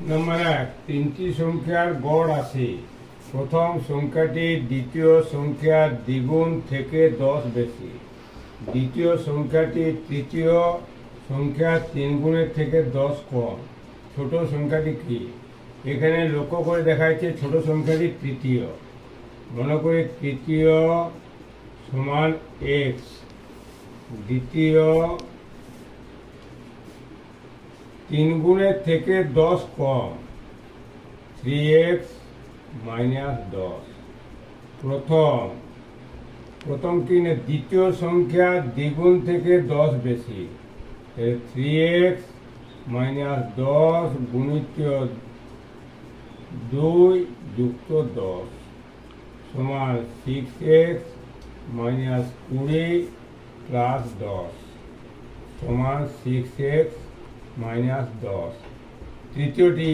নম্বর 1, তিনটি সংখ্যার গড় আছে। প্রথম সংখ্যাটি দ্বিতীয় সংখ্যার দ্বিগুণ থেকে 10 বেশি। দ্বিতীয় সংখ্যাটি তৃতীয় সংখ্যার 3 গুণের থেকে 10 কম। ছোট সংখ্যাটি কি? এখানে লক্ষ্য করে দেখা যাচ্ছে ছোট সংখ্যাটি তৃতীয়। মনে করি তৃতীয় সমান x, দ্বিতীয় 3 গুণের থেকে 10 কম, 3x মাইনাস 10। প্রথম কি না, দ্বিতীয় সংখ্যা দ্বিগুণ থেকে 10 বেশি, 3x মাইনাস 10 গুণিত 2 যুক্ত 10 সমান 6x মাইনাস 20 প্লাস 10 সমান 6x মাইনাস 10। তৃতীয়টি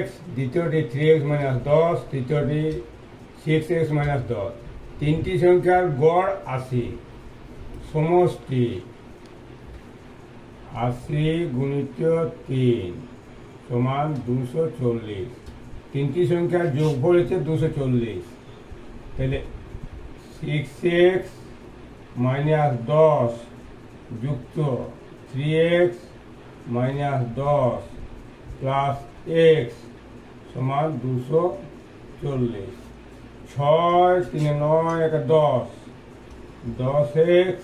x, দ্বিতীয়টি 3x মাইনাস 10, তৃতীয়টি 6x মাইনাস 10। তিনটি সংখ্যার গড় 80, সমষ্টি 80 গুণিত 3 সমান 240। তিনটি সংখ্যার যোগফল হচ্ছে 240। তাহলে 6x মাইনাস 10 যুক্ত 3x মাইনাস 10 প্লাস x সমান 240। 6 3 9 1 10, 10x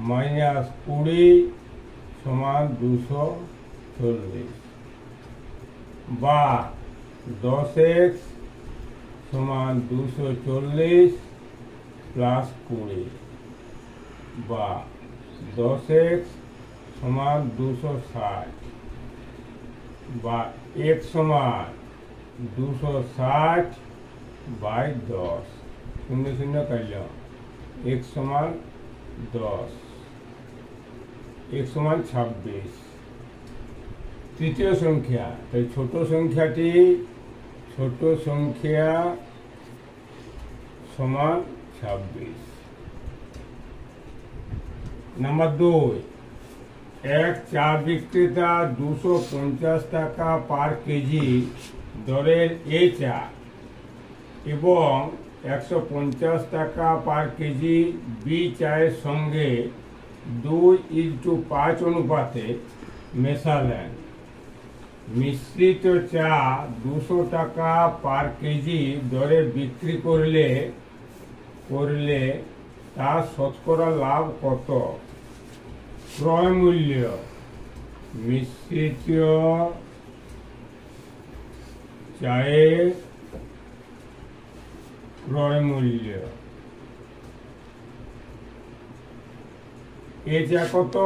মাইনাস 20 সমান 240, বা 10x সমান 240 প্লাস 20, বা 10x সমান 260, বা x সমান 260 বাই 10। শূন্য শূন্য কাটল, x সমান 10, x সমান 26। তৃতীয় সংখ্যা, তাই ছোট সংখ্যা সমান 26। নাম্বার 2, এক চা বিক্রেতা 250 টাকা পার কেজি দরের এ চা এবং 150 টাকা পার কেজি বি চায়ের সঙ্গে 2:5 অনুপাতে মেশালেন। মিশ্রিত চা 200 টাকা পার কেজি দরে বিক্রি করলে তার শতকরা লাভ কত? ক্রয় মূল্য, মিশ্রিত চায়ের ক্রয় মূল্য। এ চা কত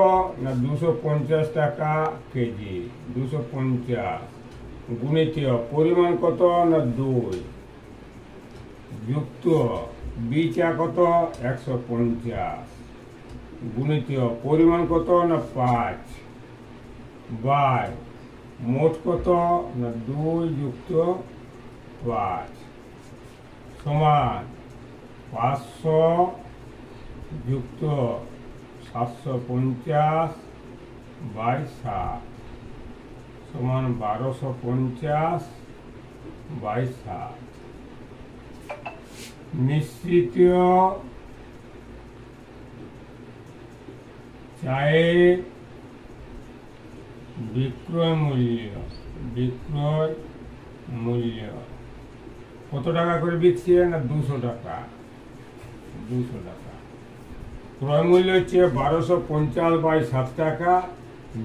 না 250 টাকা কেজি, 250 গুণিত পরিমাণ কত না 2 যুক্ত বি চা কত 150 গুণিত পরিমাণ কত না 5 বাই মোট কত না 2 যুক্ত 5 সমান 500 যুক্ত 750 বাই 7 সমান 1250 বাই 7। মিশ্রিত চায়ের বিক্রয় মূল্য কত টাকা করে বিকছে না 200 টাকা। ক্রয় মূল্য হচ্ছে 1250 বাই 7 টাকা,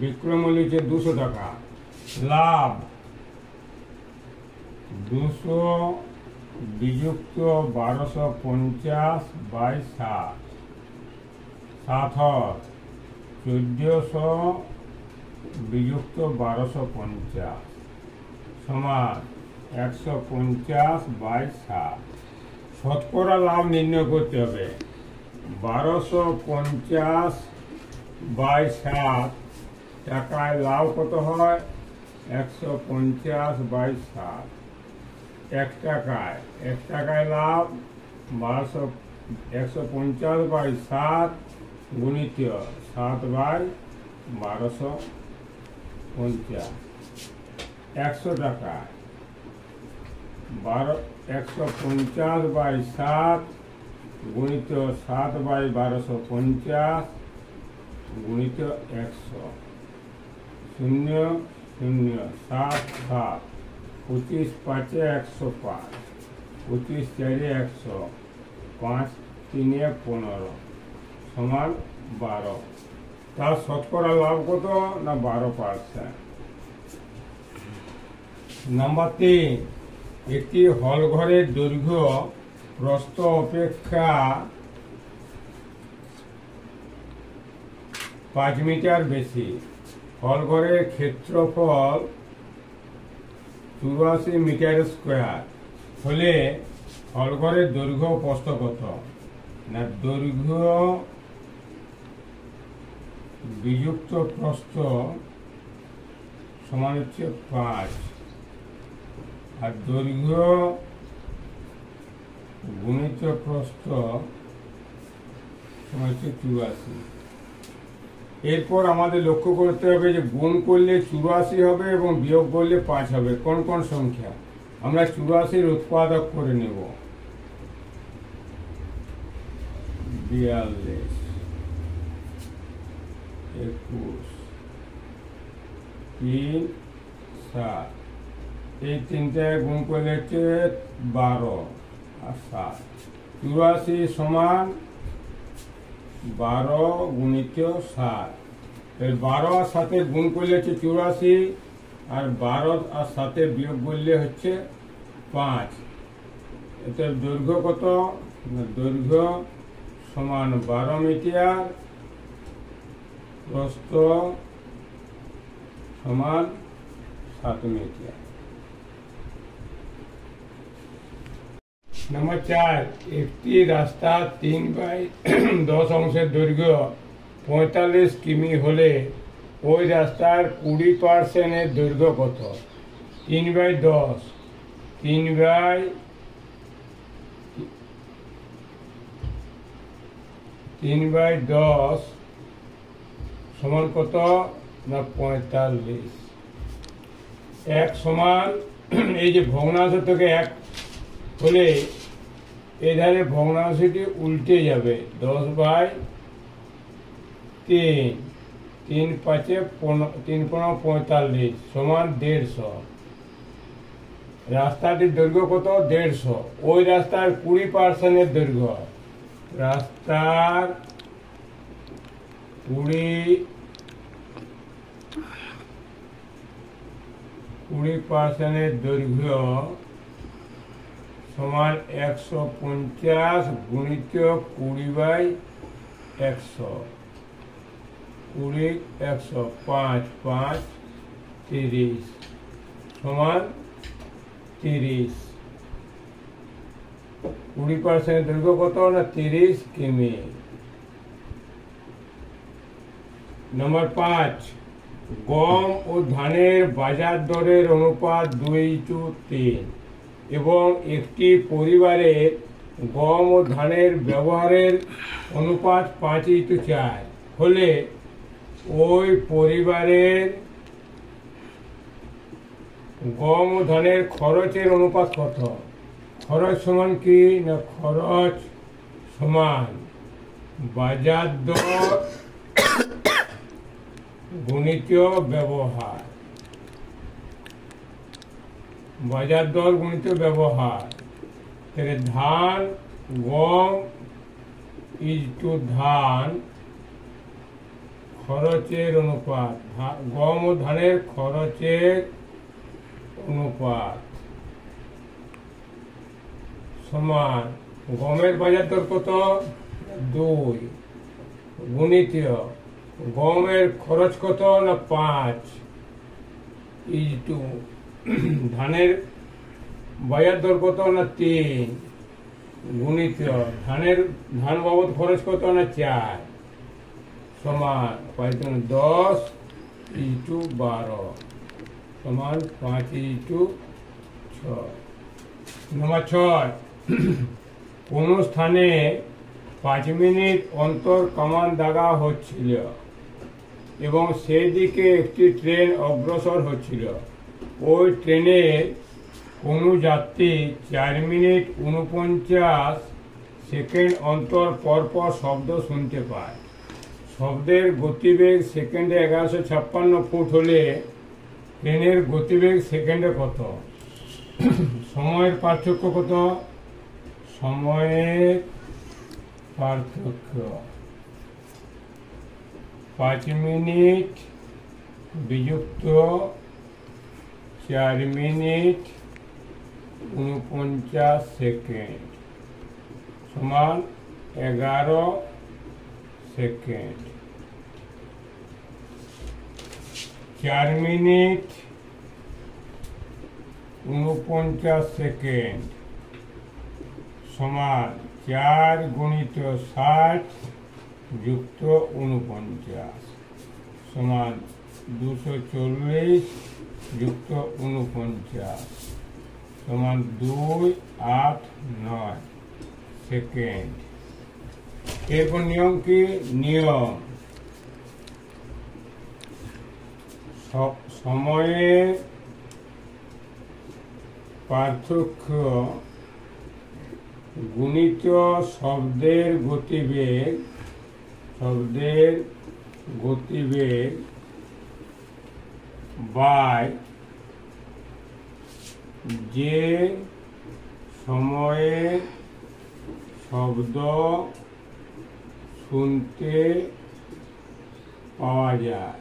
বিক্রয় মূল্য হচ্ছে 200 টাকা। লাভ 200 বিযুক্ত 1250 বাই 7, 1400 বিযুক্ত 1250 সমান 150 বাই 7। শতকরা লাভ নির্ণয় করতে হবে। 1250 বাই 7 টাকায় লাভ কত হয়? 150 বাই 7। 1 টাকায় লাভ 150 বাই 7 গুণিত 7 বাই 1250 100 টাকা। 150/7 গুণিত 7/1250 গুণিত 100 0 0 7 7 25 5 105 25 4 100 5 3 15 সমান 12। তার শতকরা লাভ কত না 12%। নাম্বার 3, একটি হল ঘরের দৈর্ঘ্য প্রস্থ অপেক্ষা 5 মিটার বেশি। হল ঘরের ক্ষেত্রফল 84 মিটার স্কোয়ার হলে হল ঘরের দৈর্ঘ্য প্রস্থ কত না দৈর্ঘ্য বিযুক্ত প্রস্থ সমান হচ্ছে 5 আর দৈর্ঘ্য গুণিত প্রস্থ সমান হচ্ছে 84। এরপর আমাদের লক্ষ্য করতে হবে যে গুণ করলে 84 হবে এবং বিয়োগ করলে 5 হবে। কোন কোন সংখ্যা? আমরা 84 উৎপাদক করে নেব। 42 21 3 7 এই তিনটায় গুণ করলে হচ্ছে 12 আর 7। 84 সমান 12 গুণিত 7। 12 আর 7 গুণ করলে হচ্ছে 84 আর 12 আর 7 বিয়োগ করলে হচ্ছে 5। এতে দৈর্ঘ্য কত? দৈর্ঘ্য সমান 12 মিটার, প্রস্থ সমান 7 মিটার। নাম্বার 4, একটি রাস্তা 3/10 অংশের দৈর্ঘ্য 45 কিমি হলে ওই রাস্তার 20% এর দৈর্ঘ্য কত? 3/10 3/10 সমান কত না 45। 1 সমান এই যে ভগ্নাংশ থেকে 1 হলে এই ধারে ভগ্নাংশটি উল্টে যাবে। 10/3 3 5 45 সমান 150। রাস্তাটির দৈর্ঘ্য কত? 150। ওই রাস্তার 20% এর দৈর্ঘ্য। রাস্তার 20% এর দৈর্ঘ্য সমান 150 গুণিত 20/100 20 100 5 5 30 সমান 30। 20% দৈর্ঘ্য কত না 30 কিমি। নাম্বার 5, গম ও ধানের বাজার দরের অনুপাত 2:3 এবং একটি পরিবারের গম ও ধানের ব্যবহারের অনুপাত 5:4 হলে ওই পরিবারের গম ও ধানের খরচের অনুপাত কত? খরচ সমান কি না খরচ সমান বাজার দর গুণিত ব্যবহার। বাজার দর গুণিত ব্যবহার। ধান গম ধান খরচের অনুপাত। গম ও ধানের খরচের অনুপাত সমান গমের বাজার দর কত? 2 গুণিত গমের খরচ কত না 5 ধানের বাজার দর কত না 3 গুণিত ধান বাবদ খরচ কত না 4 সমান 10 × 12 সমান 5:6। নাম্বার 6, কোন স্থানে 5 মিনিট অন্তর কামান দাগা হচ্ছিল এবং সেই দিকে একটি ট্রেন অগ্রসর হচ্ছিল। ওই ট্রেনের কোনো যাত্রী 4 মিনিট 49 সেকেন্ড অন্তর পরপর শব্দ শুনতে পায়। শব্দের গতিবেগ সেকেন্ডে 1156 ফুট হলে ট্রেনের গতিবেগ সেকেন্ডে কত? সময়ের পার্থক্য কত? সময়ের পার্থক্য 5 মিনিট বিযুক্ত 4 মিনিট 49 সেকেন্ড সমান 11 সেকেন্ড। 4 মিনিট 49 সেকেন্ড সমান 4 গুণিত 60 যুক্ত 49 সমান 240 যুক্ত 49 সমান 289 সেকেন্ড। এরপর নিয়ম কি? নিয়ম সময়ের পার্থক্য গুণিত শব্দের গতিবেগ বাই যে সময়ে শব্দ শুনতে পাওয়া যায়।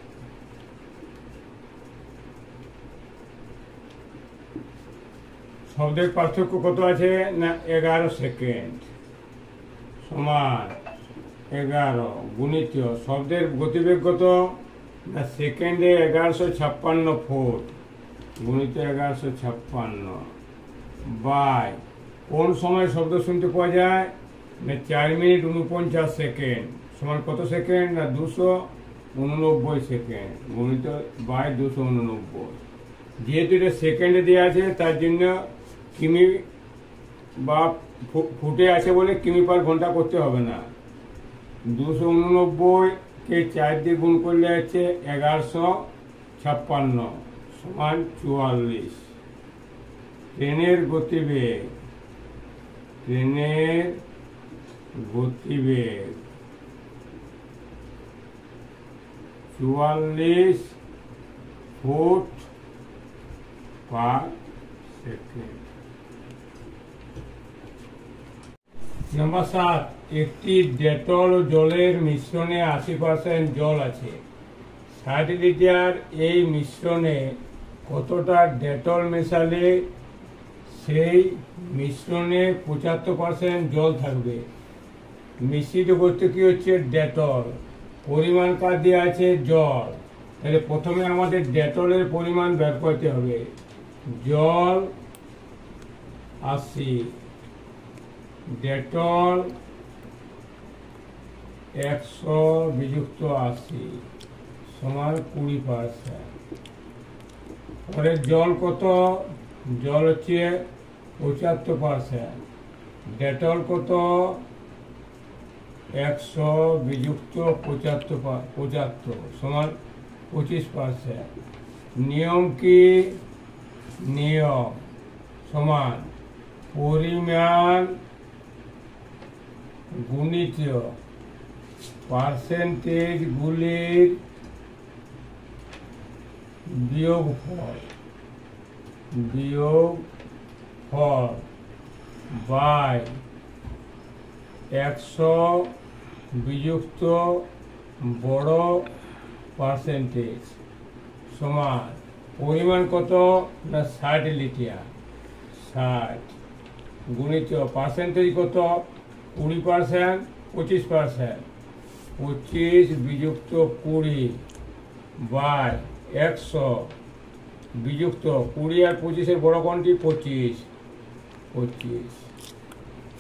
শব্দের পার্থক্য কত আছে? না 11 সেকেন্ড সমান 11 গুণিত শব্দের গতিবেগ কত? না সেকেন্ডে 1156 ফুট গুণিত 1156 বাই কোন সময় শব্দ শুনতে পাওয়া যায়? না 4 মিনিট 49 সেকেন্ড সমান কত সেকেন্ড? না 289 সেকেন্ড গুণিত বাই 289। যেহেতু এটা সেকেন্ডে দেওয়া আছে তার জন্য কিমি বা ফুটে আছে বলে কিমি পার ঘন্টা করতে হবে না। 289-কে 4 দিয়ে গুণ করলে আছে 1156 সমান 44। ট্রেনের গতিবেগ 44 ফুট পার সেকেন্ড। নম্বর 7, একটি ডেটল জলের মিশ্রণে 80% জল আছে। 60 লিটার এই মিশ্রণে কতটা ডেটল মেশালে সেই মিশ্রণে 75% জল থাকবে? মিশ্রিত বস্তু কি হচ্ছে? ডেটল। পরিমাণ কার দেওয়া আছে? জল। তাহলে প্রথমে আমাদের ডেটলের পরিমাণ বের করতে হবে। জল 80, ডেটল 100 বিযুক্ত 80 সমান 20%। পরে জল কত? জল হচ্ছে 75%। ডেটল কত? 100 বিযুক্ত 75 সমান 25%। নিয়ম কি? নিয়ম সমান পরিমাণ গুণিত পার্সেন্টেজ গুলির বিয়োগফল বাই 100 বিযুক্ত বড় পার্সেন্টেজ সমান পরিমাণ কত? না 60 লিটার। 60 গুণিত পার্সেন্টেজ কত? 20%, 25%। 25 বিযুক্ত 20 বাই 100 বিযুক্ত 20 আর 25-এর বড় কোনটি? 25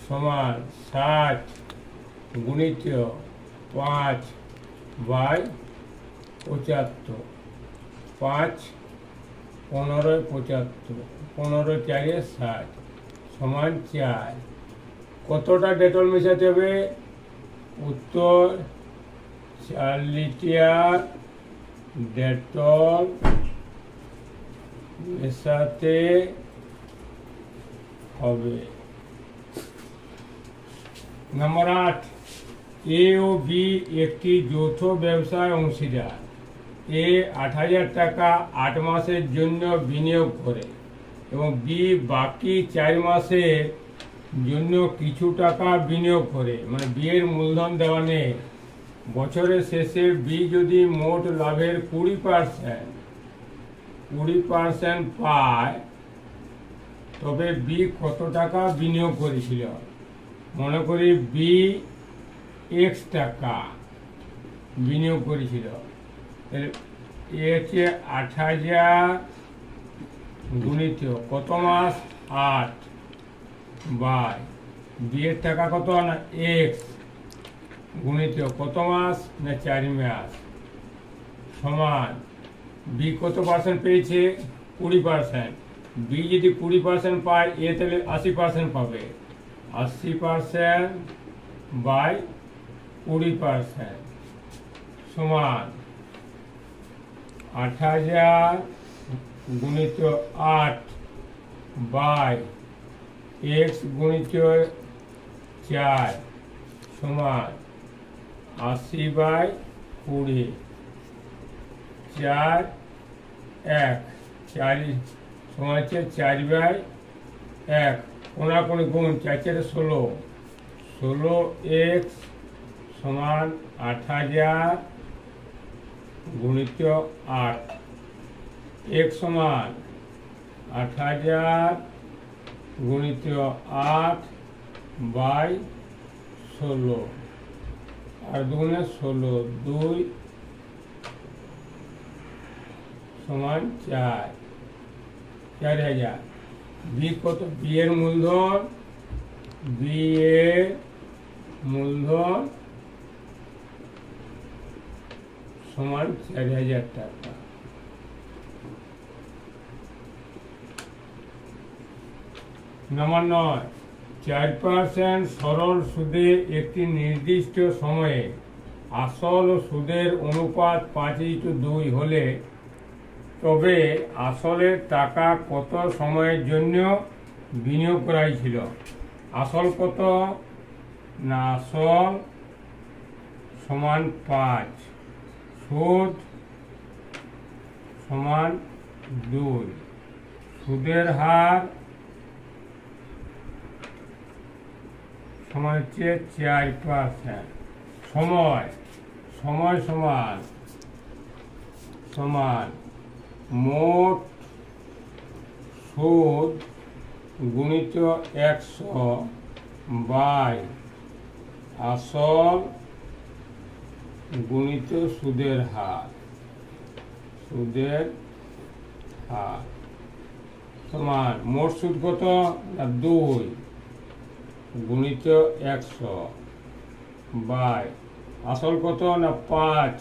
সমান 60 গুণিত 5 বাই 75। 5 15 75 15 4 60 সমান 4। কতটা ডেটল মেশাতে হবে? উত্তর 4 লিটার ডেটল মেশাতে হবে। নম্বর 8, এ ও বি একটি যৌথ ব্যবসায় অংশীদার। এ 8,000 টাকা 8 মাসের জন্য বিনিয়োগ করে এবং বি বাকি 4 মাসের জন্য কিছু টাকা বিনিয়োগ করে, মানে বি এর মূলধন দেওয়া নেই। বছরের শেষে বি যদি মোট লাভের 20% পায়, তবে বি কত টাকা বিনিয়োগ করেছিল? মনে করি বি x টাকা বিনিয়োগ করেছিল। এ হচ্ছে 8,000 গুণিত কত মাস? 8 বাই বি এর টাকা কত না x গুণিত কত মাস না 4 মাস সমান বি কত পার্সেন্ট পেয়েছে? 20%। বি যদি 20% পায়, এ তাহলে 80% পাবে। 80% বাই 20% সমান 8,000 গুণিত 8 বাই x গুণিত 4 সমান 80 বাই 20। 4 1 4 সমান হচ্ছে 4 বাই 1, কোনাকুনি গুণ 4 4 16, 16x সমান 8,000 গুণিত 8। x সমান 8,000 গুণিত 8 বাই 16, আর দুগুণে 16, 2 সমান 4, 4,000। বি কত? বি এর মূলধন, বি এর মূলধন সমান 4,000 টাকা। নম্বর 9, 4% সরল সুদে একটি নির্দিষ্ট সময়ে আসল ও সুদের অনুপাত 5:2 হলে তবে আসলের টাকা কত সময়ের জন্য বিনিয়োগ করা হয়েছিল? আসল কত না আসল সমান 5, সুদ সমান 2, সুদের হার সমান হচ্ছে 4%। সময় সমান মোট সুদ গুণিত 100 বাই আসল গুণিত সুদের হার সমান মোট সুদ কত না 2 গুণিত 100 বাই আসল কত না 5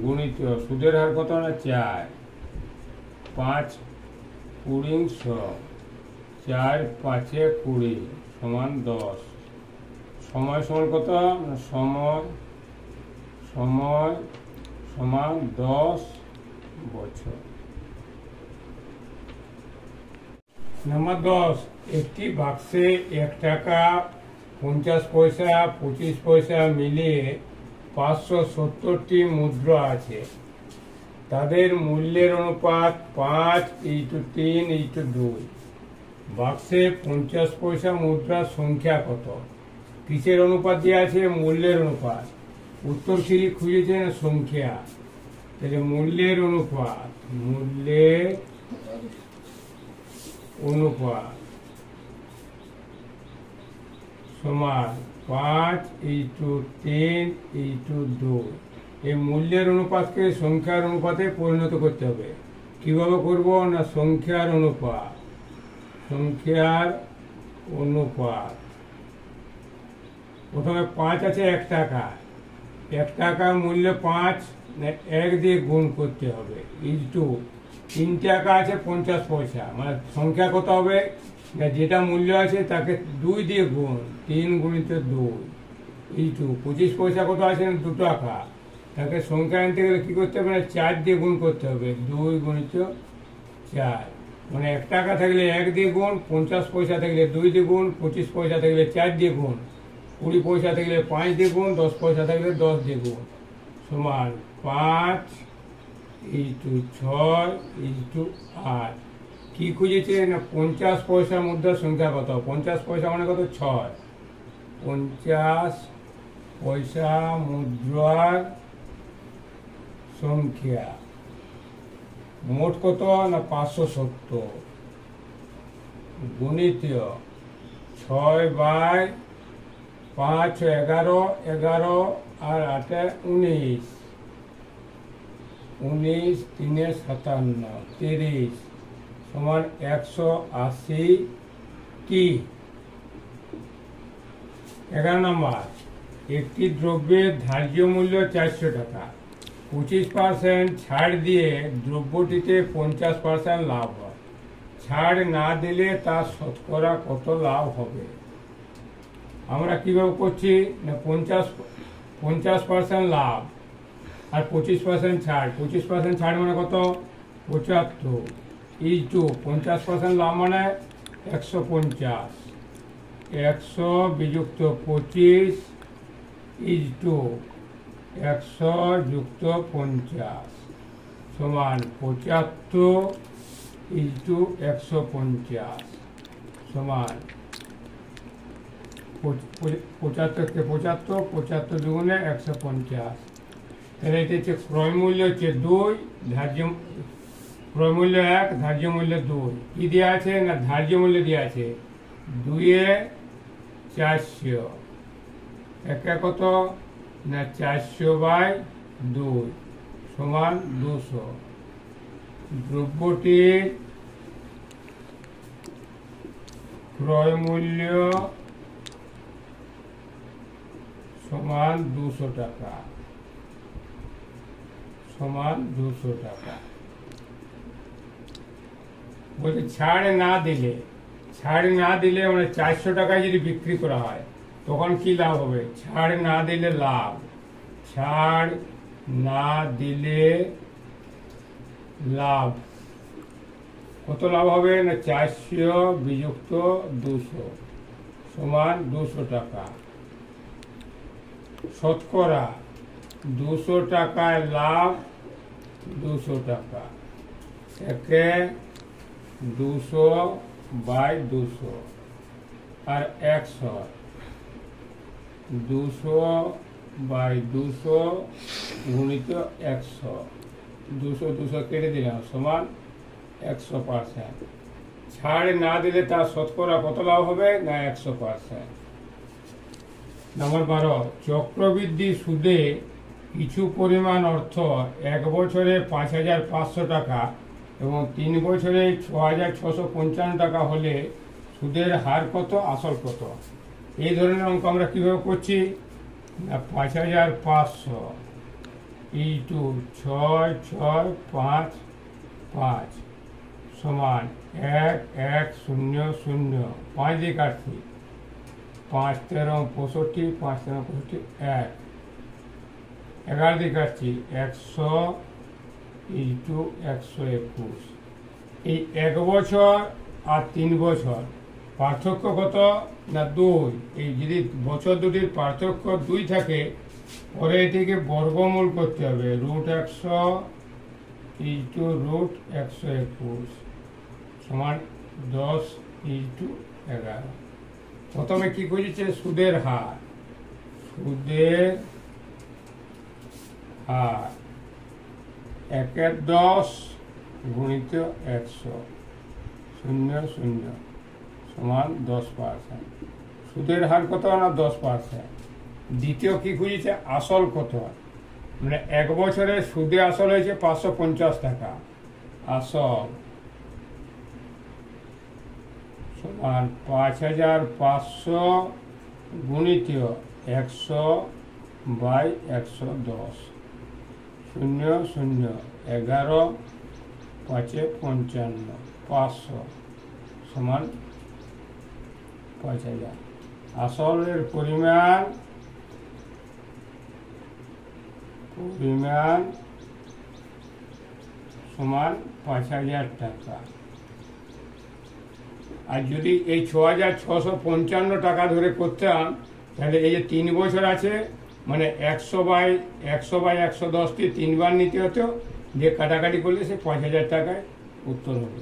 গুণিত সুদের হার কত না 4, 5 20 4 5 20 সমান 10। সময় সমান কত না সময় সমান 10 বছর। নম্বর 10, একটি বাক্সে 1 টাকা 50 পয়সা 25 পয়সা মিলিয়ে 570টি মুদ্রা আছে। তাদের মূল্যের অনুপাত 5:3:2। বাক্সে 50 পয়সা মুদ্রার সংখ্যা কত? কিসের অনুপাত দেওয়া আছে? মূল্যের অনুপাত। উত্তর কি খুঁজেছেন? সংখ্যা। তাহলে মূল্যের অনুপাত সমান 5:3:2। এই মূল্যের অনুপাতকে সংখ্যার অনুপাতে পরিণত করতে হবে। কিভাবে করব না সংখ্যার অনুপাত প্রথমে 5 আছে 1 টাকা, 1 টাকার মূল্য 5 1 দিয়ে গুণ করতে হবে। ইন্টু 3 টাকা আছে 50 পয়সা, মানে সংখ্যা কত হবে না যেটা মূল্য আছে তাকে 2 দিয়ে গুণ, 3 গুণিত 2 ইন্টু 25 পয়সা কত আছে না 2 টাকা, তাকে সংখ্যা আনতে গেলে কি করতে হবে না 4 দিয়ে গুণ করতে হবে, 2 গুণিত 4 মানে 1 টাকা থাকলে 1 দিয়ে গুণ, 50 পয়সা থাকলে 2 দিয়ে গুণ, 25 পয়সা থাকলে 4 দিয়ে গুণ, 20 পয়সা থাকলে 5 দিয়ে গুণ, 10 পয়সা থাকলে 10 দিয়ে গুণ, সমান 5 × 6 × 8। কি খুঁজেছে না 50 পয়সা মুদ্রার সংখ্যা কত? 50 পয়সা মানে কত? 6। 50 পয়সা মুদ্রার সংখ্যা মোট কত না 570 গুণিত 6/5 11 11 আর 8 19 19 3 57 30 সমান 180 কি? 11 নম্বর, একটি দ্রব্যের ধার্য মূল্য 400 টাকা, 25% ছাড় দিয়ে দ্রব্যটিতে 50% লাভ হয়। ছাড় না দিলে তার শতকরা কত লাভ হবে? আমরা কিভাবে করছি না 50% লাভ আর 25% ছাড়। 25% ছাড় মানে কত? 75 × 50% লাভ মানে 150। 100 বিযুক্ত 25 × 100 যুক্ত 50 সমান 75 × 150 সমান 75 কে 75, 75 দুগুণে 150। তাহলে এটা হচ্ছে ক্রয় মূল্য হচ্ছে 2, ধার্য ক্রয় মূল্য 1, ধার্য মূল্য 2। কি দেওয়া আছে না ধার্য মূল্য দেওয়া আছে 2 এ 400, একে কত না 400/2 সমান 200। দ্রব্যটির ক্রয় মূল্য সমান 200 টাকা সমান 200 টাকা। বলছে ছাড় না দিলে মানে 400 টাকায় যদি বিক্রি করা হয় তখন কি লাভ হবে? ছাড় না দিলে লাভ, ছাড় না দিলে লাভ কত লাভ হবে না 400 বিযুক্ত 200 সমান 200 টাকা। শতকরা 200 টাকায় লাভ 200 টাকা, একে 200/200 আর 100 200/200 গুণিত 100, 200 কেটে দিলাম সমান 100%। ছাড় না দিলে তার শতকরা কত লাভ হবে না 100%। নম্বর 12, চক্রবৃদ্ধি সুদে কিছু পরিমাণ অর্থ 1 বছরে 5,500 টাকা এবং 3 বছরে 6,655 টাকা হলে সুদের হার কত, আসল কত? এই ধরনের অঙ্ক আমরা কিভাবে করছি না 5,500 × 6 6 5 5 সমান 1 1 0 0 5 দিয়ে কাটছি, 5 13 65, 5 13 65 1 11 দিয়ে কাটছি, 100 × 121। এই 1 বছর আর 3 বছর পার্থক্য কত না 2। এই যদি বছর দুটির পার্থক্য 2 থাকে পরে এটিকে বর্গমূল করতে হবে, √100 × √121 সমান 10 × 11। প্রথমে কি খুঁজেছে সুদের হার, সুদের হার 1/10 গুণিত 100 0 0 সমান 10%। সুদের হার কত না 10%। দ্বিতীয় কি খুঁজেছে আসল কত, মানে 1 বছরে সুদে আসল হয়েছে 550 টাকা, আসল সমান 5,500 গুণিত 100/110 0 0 11 5 55 500 সমান 5,000। আসলের পরিমাণ সমান 5,000 টাকা। আর যদি এই 6,655 টাকা ধরে করতাম, তাহলে এই যে 3 বছর আছে, মানে 100/110 দিয়ে 3 বার নিতে হতো, দিয়ে কাটাকাটি করলে সে 5,000 টাকায় উত্তর হবে।